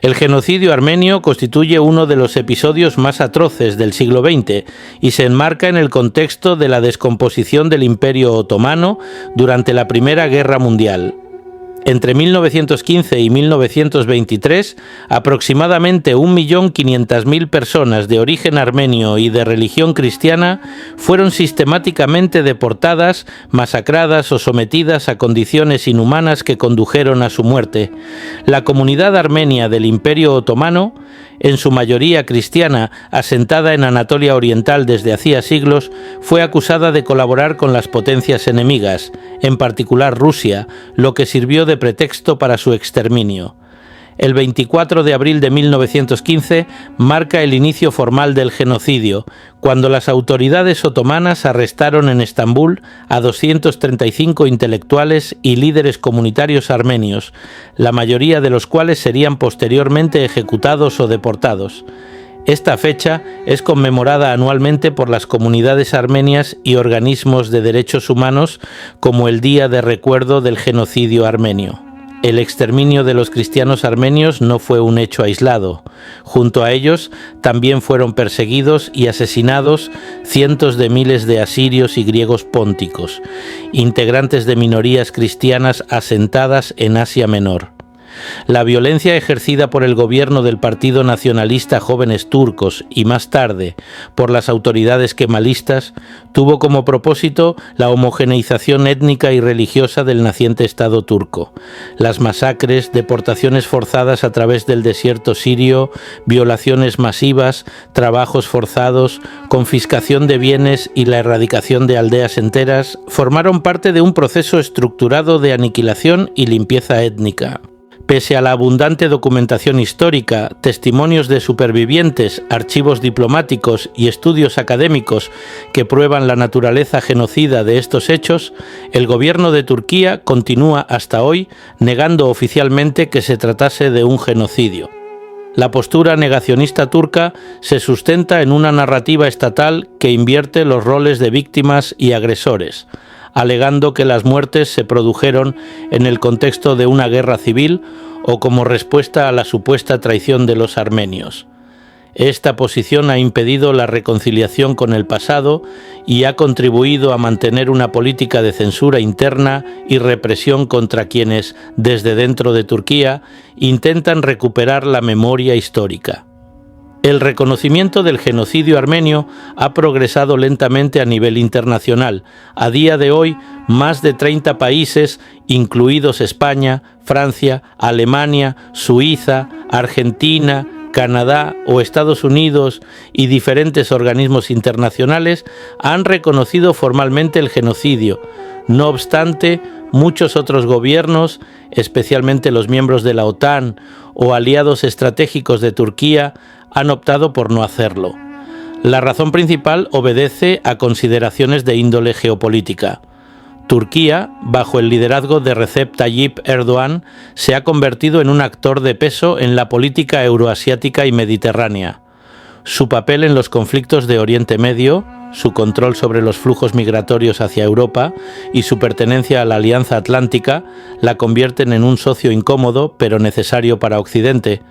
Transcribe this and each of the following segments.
El genocidio armenio constituye uno de los episodios más atroces del siglo XX y se enmarca en el contexto de la descomposición del Imperio Otomano durante la Primera Guerra Mundial. Entre 1915 y 1923, aproximadamente 1.500.000 personas de origen armenio y de religión cristiana fueron sistemáticamente deportadas, masacradas o sometidas a condiciones inhumanas que condujeron a su muerte. La comunidad armenia del Imperio Otomano, en su mayoría cristiana, asentada en Anatolia Oriental desde hacía siglos, fue acusada de colaborar con las potencias enemigas, en particular Rusia, lo que sirvió de pretexto para su exterminio. El 24 de abril de 1915 marca el inicio formal del genocidio, cuando las autoridades otomanas arrestaron en Estambul a 235 intelectuales y líderes comunitarios armenios, la mayoría de los cuales serían posteriormente ejecutados o deportados. Esta fecha es conmemorada anualmente por las comunidades armenias y organismos de derechos humanos como el Día de Recuerdo del Genocidio Armenio. El exterminio de los cristianos armenios no fue un hecho aislado. Junto a ellos también fueron perseguidos y asesinados cientos de miles de asirios y griegos pónticos, integrantes de minorías cristianas asentadas en Asia Menor. La violencia ejercida por el gobierno del Partido Nacionalista Jóvenes Turcos y más tarde por las autoridades kemalistas tuvo como propósito la homogeneización étnica y religiosa del naciente Estado turco. Las masacres, deportaciones forzadas a través del desierto sirio, violaciones masivas, trabajos forzados, confiscación de bienes y la erradicación de aldeas enteras formaron parte de un proceso estructurado de aniquilación y limpieza étnica. Pese a la abundante documentación histórica, testimonios de supervivientes, archivos diplomáticos y estudios académicos que prueban la naturaleza genocida de estos hechos, el gobierno de Turquía continúa hasta hoy negando oficialmente que se tratase de un genocidio. La postura negacionista turca se sustenta en una narrativa estatal que invierte los roles de víctimas y agresores, alegando que las muertes se produjeron en el contexto de una guerra civil o como respuesta a la supuesta traición de los armenios. Esta posición ha impedido la reconciliación con el pasado y ha contribuido a mantener una política de censura interna y represión contra quienes, desde dentro de Turquía, intentan recuperar la memoria histórica. El reconocimiento del genocidio armenio ha progresado lentamente a nivel internacional. A día de hoy, más de 30 países, incluidos España, Francia, Alemania, Suiza, Argentina, Canadá o Estados Unidos y diferentes organismos internacionales han reconocido formalmente el genocidio. No obstante, muchos otros gobiernos, especialmente los miembros de la OTAN o aliados estratégicos de Turquía, han optado por no hacerlo. La razón principal obedece a consideraciones de índole geopolítica. Turquía, bajo el liderazgo de Recep Tayyip Erdoğan, se ha convertido en un actor de peso en la política euroasiática y mediterránea. Su papel en los conflictos de Oriente Medio, su control sobre los flujos migratorios hacia Europa y su pertenencia a la Alianza Atlántica la convierten en un socio incómodo pero necesario para Occidente.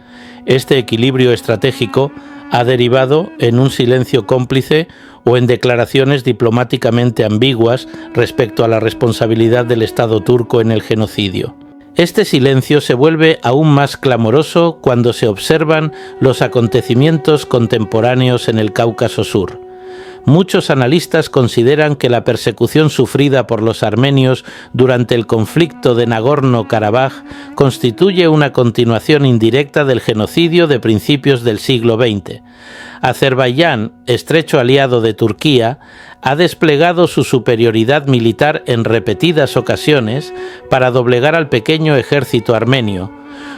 Este equilibrio estratégico ha derivado en un silencio cómplice o en declaraciones diplomáticamente ambiguas respecto a la responsabilidad del Estado turco en el genocidio. Este silencio se vuelve aún más clamoroso cuando se observan los acontecimientos contemporáneos en el Cáucaso Sur. Muchos analistas consideran que la persecución sufrida por los armenios durante el conflicto de Nagorno-Karabaj constituye una continuación indirecta del genocidio de principios del siglo XX. Azerbaiyán, estrecho aliado de Turquía, ha desplegado su superioridad militar en repetidas ocasiones para doblegar al pequeño ejército armenio,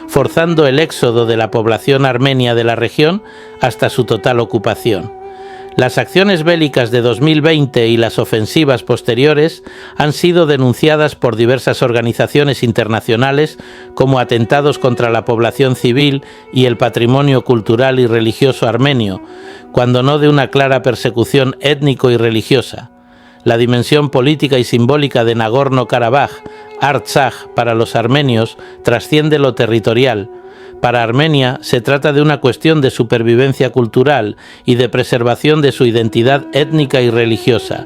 forzando el éxodo de la población armenia de la región hasta su total ocupación. Las acciones bélicas de 2020 y las ofensivas posteriores han sido denunciadas por diversas organizaciones internacionales como atentados contra la población civil y el patrimonio cultural y religioso armenio, cuando no de una clara persecución étnico y religiosa. La dimensión política y simbólica de Nagorno-Karabaj, Artsaj para los armenios, trasciende lo territorial, Para Armenia se trata de una cuestión de supervivencia cultural y de preservación de su identidad étnica y religiosa,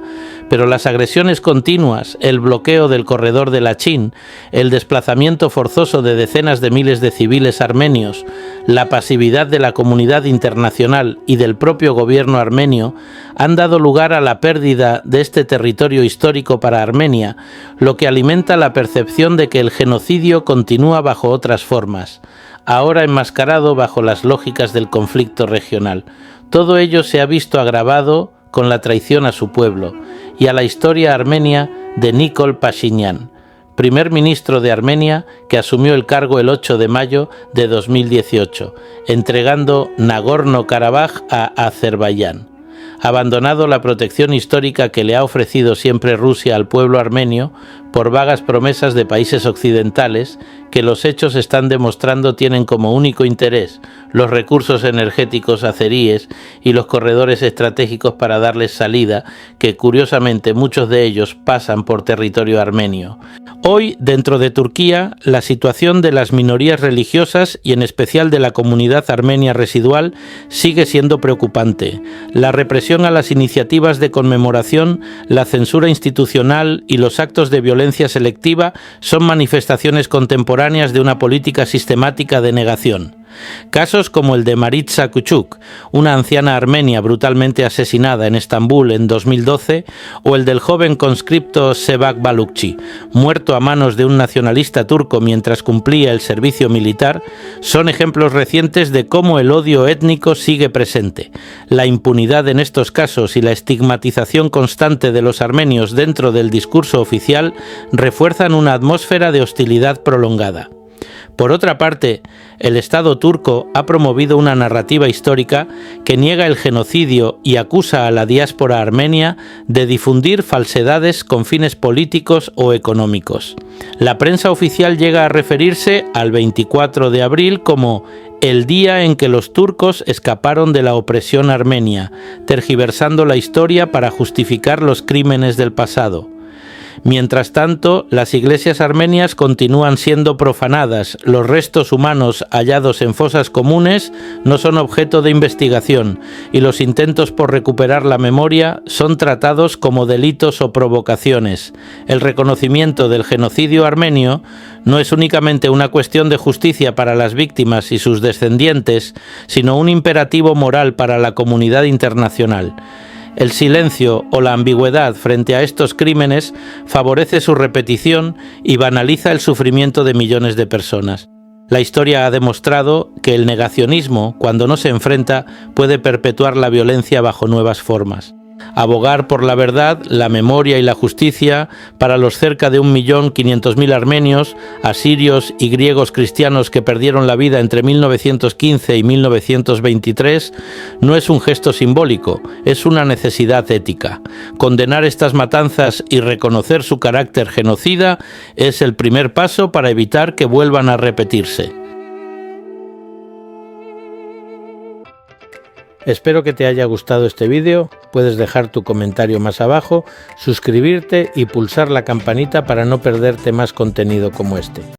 pero las agresiones continuas, el bloqueo del corredor de Lachin, el desplazamiento forzoso de decenas de miles de civiles armenios, la pasividad de la comunidad internacional y del propio gobierno armenio han dado lugar a la pérdida de este territorio histórico para Armenia, lo que alimenta la percepción de que el genocidio continúa bajo otras formas, ahora enmascarado bajo las lógicas del conflicto regional. Todo ello se ha visto agravado con la traición a su pueblo y a la historia armenia de Nikol Pashinyan, primer ministro de Armenia que asumió el cargo el 8 de mayo de 2018, entregando Nagorno-Karabaj a Azerbaiyán. Abandonado la protección histórica que le ha ofrecido siempre Rusia al pueblo armenio por vagas promesas de países occidentales que los hechos están demostrando tienen como único interés los recursos energéticos azeríes y los corredores estratégicos para darles salida, que curiosamente muchos de ellos pasan por territorio armenio. Hoy, dentro de Turquía, la situación de las minorías religiosas y en especial de la comunidad armenia residual sigue siendo preocupante. La represión a las iniciativas de conmemoración, la censura institucional y los actos de violencia selectiva son manifestaciones contemporáneas de una política sistemática de negación. Casos como el de Maritza Küçük, una anciana armenia brutalmente asesinada en Estambul en 2012, o el del joven conscripto Sebak Balukçi, muerto a manos de un nacionalista turco mientras cumplía el servicio militar, son ejemplos recientes de cómo el odio étnico sigue presente. La impunidad en estos casos y la estigmatización constante de los armenios dentro del discurso oficial refuerzan una atmósfera de hostilidad prolongada. Por otra parte, el Estado turco ha promovido una narrativa histórica que niega el genocidio y acusa a la diáspora armenia de difundir falsedades con fines políticos o económicos. La prensa oficial llega a referirse al 24 de abril como el día en que los turcos escaparon de la opresión armenia, tergiversando la historia para justificar los crímenes del pasado. Mientras tanto, las iglesias armenias continúan siendo profanadas, los restos humanos hallados en fosas comunes no son objeto de investigación y los intentos por recuperar la memoria son tratados como delitos o provocaciones. El reconocimiento del genocidio armenio no es únicamente una cuestión de justicia para las víctimas y sus descendientes, sino un imperativo moral para la comunidad internacional. El silencio o la ambigüedad frente a estos crímenes favorece su repetición y banaliza el sufrimiento de millones de personas. La historia ha demostrado que el negacionismo, cuando no se enfrenta, puede perpetuar la violencia bajo nuevas formas. Abogar por la verdad, la memoria y la justicia para los cerca de 1.500.000 armenios, asirios y griegos cristianos que perdieron la vida entre 1915 y 1923 no es un gesto simbólico, es una necesidad ética. Condenar estas matanzas y reconocer su carácter genocida es el primer paso para evitar que vuelvan a repetirse. Espero que te haya gustado este vídeo, puedes dejar tu comentario más abajo, suscribirte y pulsar la campanita para no perderte más contenido como este.